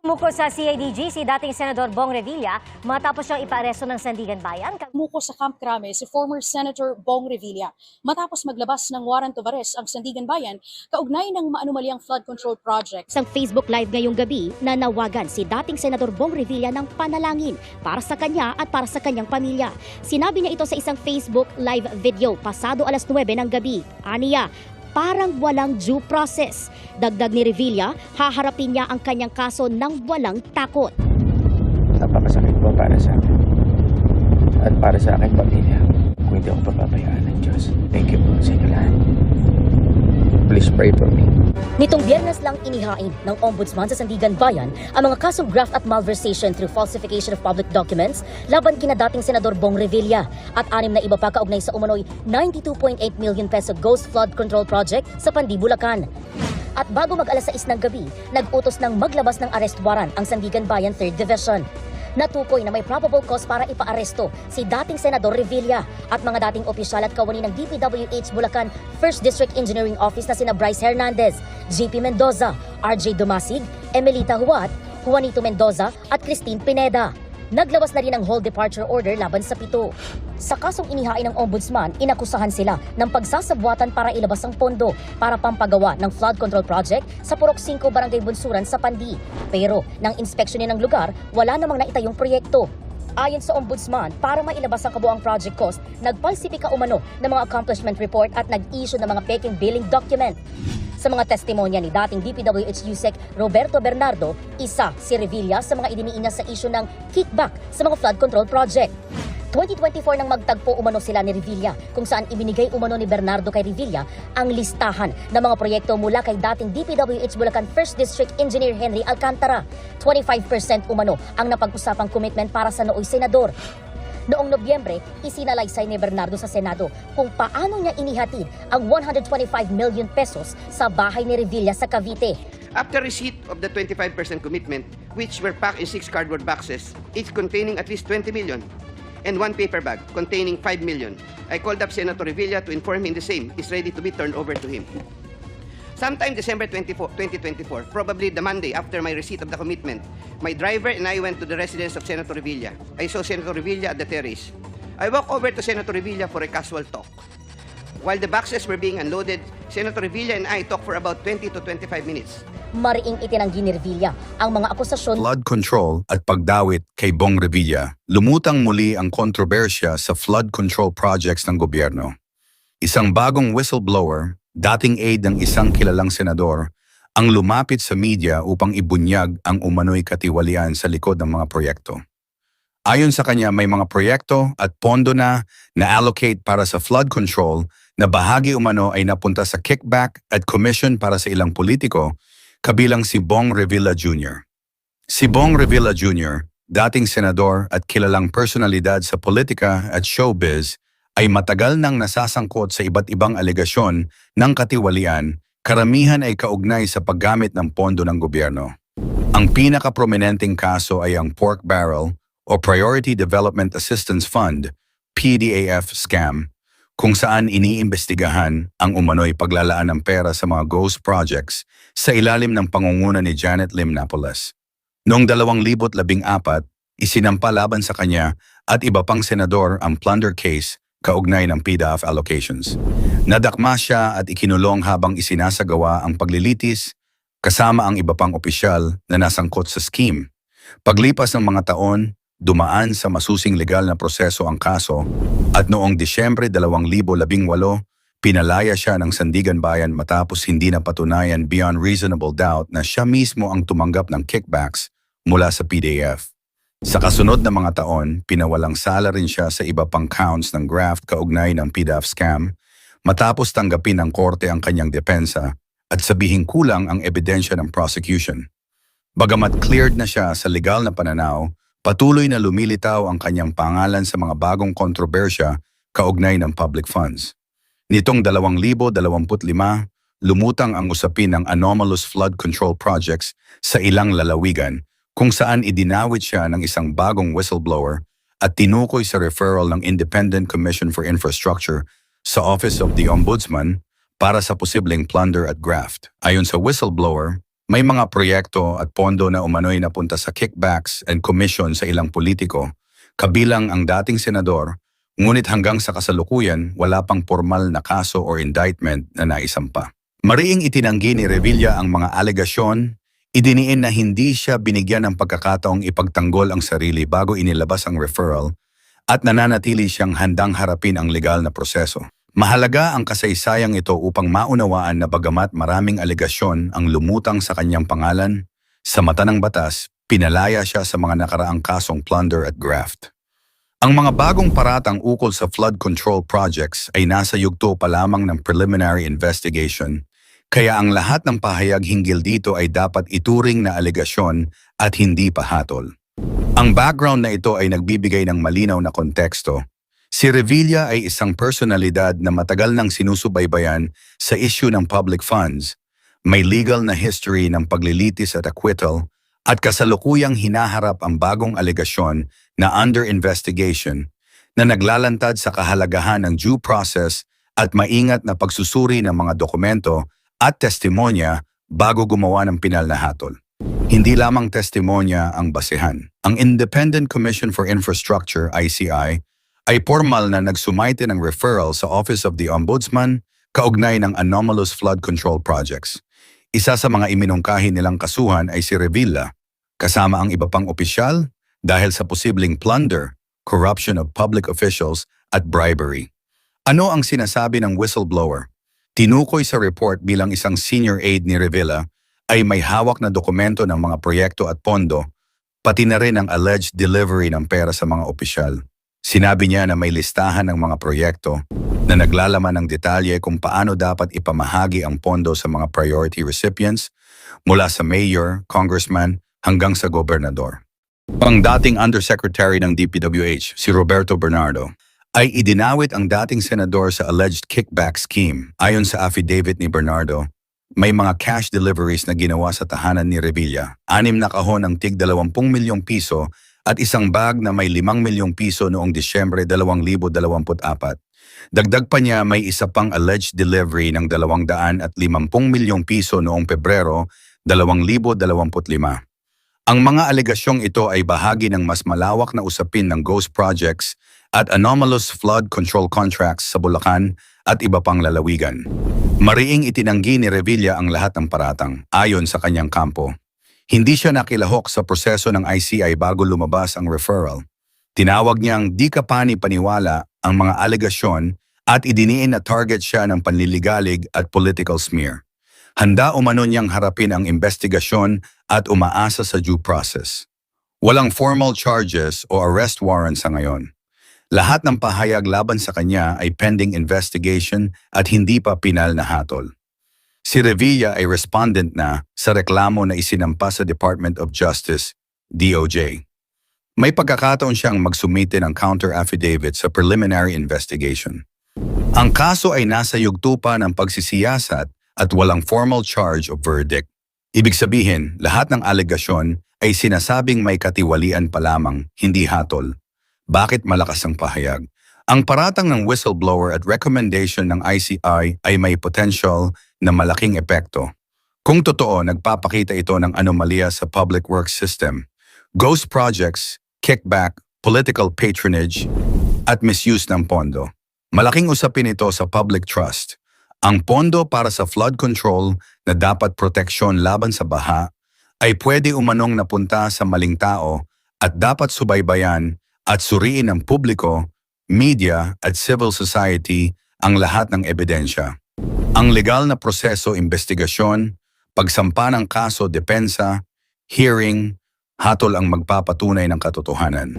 Muko sa CIDG si dating Senador Bong Revilla matapos siyang ipaaresto ng Sandigan Bayan. Muko sa Camp Crame si former Senator Bong Revilla matapos maglabas ng warrant of arrest ang Sandigan Bayan kaugnay ng maanomaliang flood control project. Sa Facebook Live ngayong gabi, nanawagan si dating Senador Bong Revilla ng panalangin para sa kanya at para sa kanyang pamilya. Sinabi niya ito sa isang Facebook Live video pasado alas 9 ng gabi. Aniya, parang walang due process. Dagdag ni Revilla, haharapin niya ang kanyang kaso ng walang takot. Napakasakit po para sa akin at para sa aking pamilya kung hindi ako papabayaan ng Diyos. Thank you po sa inyo lahat. Please pray for me. Nitong Biyernes lang inihain ng Ombudsman sa Sandigan Bayan ang mga kasong graft at malversation through falsification of public documents laban kina dating Senador Bong Revilla at 6 na iba pa kaugnay sa umano'y 92.8 million peso Ghost Flood Control Project sa Pandi, Bulacan. At bago mag-alas 6 ng gabi, nag-utos ng maglabas ng arrest warrant ang Sandigan Bayan 3rd Division. Natukoy na may probable cause para ipaaresto si dating Senador Revilla at mga dating opisyal at kawani ng DPWH Bulacan 1st District Engineering Office na sina Bryce Hernandez, JP Mendoza, RJ Dumasig, Emelita Huat, Juanito Mendoza at Christine Pineda. Naglabas na rin ng hold departure order laban sa 7. Sa kasong inihain ng Ombudsman, inakusahan sila ng pagsasabwatan para ilabas ang pondo para pampagawa ng flood control project sa Purok 5 Barangay Bunsuran sa Pandi. Pero nang inspeksyonin ng lugar, wala namang naitayong proyekto. Ayon sa Ombudsman, para mailabas ang kabuang project cost, nagpalsipika umano ng mga accomplishment report at nag-issue ng mga peking billing document. Sa mga testimonya ni dating DPWH USEC Roberto Bernardo, isa si Revilla sa mga idiniin niya sa issue ng kickback sa mga flood control project. 2024 nang magtagpo umano sila ni Revilla kung saan ibinigay umano ni Bernardo kay Revilla ang listahan ng mga proyekto mula kay dating DPWH Bulacan 1st District Engineer Henry Alcantara. 25% umano ang napag-usapang commitment para sa nooy senador. Noong Nobyembre, isinalaysay ni Bernardo sa Senado kung paano niya inihatid ang 125 million pesos sa bahay ni Revilla sa Cavite. After receipt of the 25% commitment, which were packed in 6 cardboard boxes, each containing at least 20 million, and 1 paper bag containing 5 million, I called up Senator Revilla to inform him the same is ready to be turned over to him. Sometime December 2024, probably the Monday after my receipt of the commitment, my driver and I went to the residence of Senator Revilla. I saw Senator Revilla at the terrace. I walked over to Senator Revilla for a casual talk. While the boxes were being unloaded, Senator Revilla and I talked for about 20 to 25 minutes. Mariing itinanggi ni Revilla ang mga akusasyon Flood control at pagdawit kay Bong Revilla, lumutang muli ang kontrobersya sa flood control projects ng gobyerno. Isang bagong whistleblower, dating aide ng isang kilalang senador, ang lumapit sa media upang ibunyag ang umano'y katiwalian sa likod ng mga proyekto. Ayon sa kanya, may mga proyekto at pondo na allocate para sa flood control na bahagi umano ay napunta sa kickback at commission para sa ilang politiko, kabilang si Bong Revilla Jr. Si Bong Revilla Jr., dating senador at kilalang personalidad sa politika at showbiz, ay matagal nang nasasangkot sa iba't ibang alegasyon ng katiwalian, karamihan ay kaugnay sa paggamit ng pondo ng gobyerno. Ang pinaka-prominenteng kaso ay ang pork barrel o Priority Development Assistance Fund, PDAF scam, kung saan iniimbestigahan ang umano'y paglalaan ng pera sa mga ghost projects sa ilalim ng pangunguna ni Janet Lim Napoles. Noong 2014, isinampa laban sa kanya at iba pang senador ang plunder case kaugnay ng PDAF allocations. Nadakma siya at ikinulong habang isinasagawa ang paglilitis kasama ang iba pang opisyal na nasangkot sa scheme. Paglipas ng mga taon, dumaan sa masusing legal na proseso ang kaso at noong Disyembre 2018, pinalaya siya ng Sandigan Bayan matapos hindi na patunayan beyond reasonable doubt na siya mismo ang tumanggap ng kickbacks mula sa PDAF. Sa kasunod na mga taon, pinawalang sala rin siya sa iba pang counts ng graft kaugnay ng PDAF scam matapos tanggapin ng korte ang kanyang depensa at sabihing kulang ang ebidensya ng prosecution. Bagamat cleared na siya sa legal na pananaw, patuloy na lumilitaw ang kanyang pangalan sa mga bagong kontrobersya kaugnay ng public funds. Nitong 2025, lumutang ang usapin ng anomalous flood control projects sa ilang lalawigan kung saan idinawit siya ng isang bagong whistleblower at tinukoy sa referral ng Independent Commission for Infrastructure sa Office of the Ombudsman para sa posibleng plunder at graft. Ayon sa whistleblower, May mga proyekto at pondo na umano'y napunta sa kickbacks and commission sa ilang politiko, kabilang ang dating senador, ngunit hanggang sa kasalukuyan wala pang formal na kaso or indictment na naisampa. Mariing itinanggi ni Revilla ang mga alegasyon, idiniin na hindi siya binigyan ng pagkakataong ipagtanggol ang sarili bago inilabas ang referral at nananatili siyang handang harapin ang legal na proseso. Mahalaga ang kasaysayang ito upang maunawaan na bagamat maraming alegasyon ang lumutang sa kanyang pangalan, sa mata ng batas, pinalaya siya sa mga nakaraang kasong plunder at graft. Ang mga bagong paratang ukol sa flood control projects ay nasa yugto pa lamang ng preliminary investigation, kaya ang lahat ng pahayag hinggil dito ay dapat ituring na alegasyon at hindi pahatol. Ang background na ito ay nagbibigay ng malinaw na konteksto. Si Revilla ay isang personalidad na matagal nang sinusubaybayan sa issue ng public funds, may legal na history ng paglilitis at acquittal, at kasalukuyang hinaharap ang bagong alegasyon na under investigation na naglalantad sa kahalagahan ng due process at maingat na pagsusuri ng mga dokumento at testimonya bago gumawa ng pinal na hatol. Hindi lamang testimonya ang basehan. Ang Independent Commission for Infrastructure, ICI, ay formal na nagsumaite ng referral sa Office of the Ombudsman kaugnay ng anomalous flood control projects. Isa sa mga iminungkahi nilang kasuhan ay si Revilla, kasama ang iba pang opisyal dahil sa posibleng plunder, corruption of public officials at bribery. Ano ang sinasabi ng whistleblower? Tinukoy sa report bilang isang senior aide ni Revilla ay may hawak na dokumento ng mga proyekto at pondo, pati na rin ang alleged delivery ng pera sa mga opisyal. Sinabi niya na may listahan ng mga proyekto na naglalaman ng detalye kung paano dapat ipamahagi ang pondo sa mga priority recipients mula sa mayor, congressman hanggang sa gobernador. Ang dating undersecretary ng DPWH, si Roberto Bernardo, ay idinawit ang dating senador sa alleged kickback scheme. Ayon sa affidavit ni Bernardo, may mga cash deliveries na ginawa sa tahanan ni Revilla, 6 na kahon ng tig 20 milyong piso at isang bag na may 5 milyong piso noong Disyembre 2024. Dagdag pa niya may isa pang alleged delivery ng 250 milyong piso noong Pebrero 2025. Ang mga alegasyong ito ay bahagi ng mas malawak na usapin ng ghost projects at anomalous flood control contracts sa Bulacan at iba pang lalawigan. Mariing itinanggi ni Revilla ang lahat ng paratang ayon sa kanyang kampo. Hindi siya nakilahok sa proseso ng ICI bago lumabas ang referral. Tinawag niyang di kapani-paniwala ang mga alegasyon at idiniin na target siya ng panliligalig at political smear. Handa umano niyang harapin ang investigasyon at umaasa sa due process. Walang formal charges o arrest warrant sa ngayon. Lahat ng pahayag laban sa kanya ay pending investigation at hindi pa pinal na hatol. Si Revilla ay respondent na sa reklamo na isinampa sa Department of Justice, DOJ. May pagkakataon siyang magsumite ng counter-affidavit sa preliminary investigation. Ang kaso ay nasa yugto pa ng pagsisiyasat at walang formal charge of verdict. Ibig sabihin, lahat ng alegasyon ay sinasabing may katiwalian pa lamang, hindi hatol. Bakit malakas ang pahayag? Ang paratang ng whistleblower at recommendation ng ICI ay may potential na malaking epekto. Kung totoo, nagpapakita ito ng anomalya sa public works system, ghost projects, kickback, political patronage, at misuse ng pondo. Malaking usapin ito sa public trust. Ang pondo para sa flood control na dapat proteksyon laban sa baha ay pwede umanong napunta sa maling tao at dapat subaybayan at suriin ng publiko, media at civil society ang lahat ng ebidensya. Ang legal na proseso, investigasyon, pagsampa ng kaso, depensa, hearing, hatol ang magpapatunay ng katotohanan.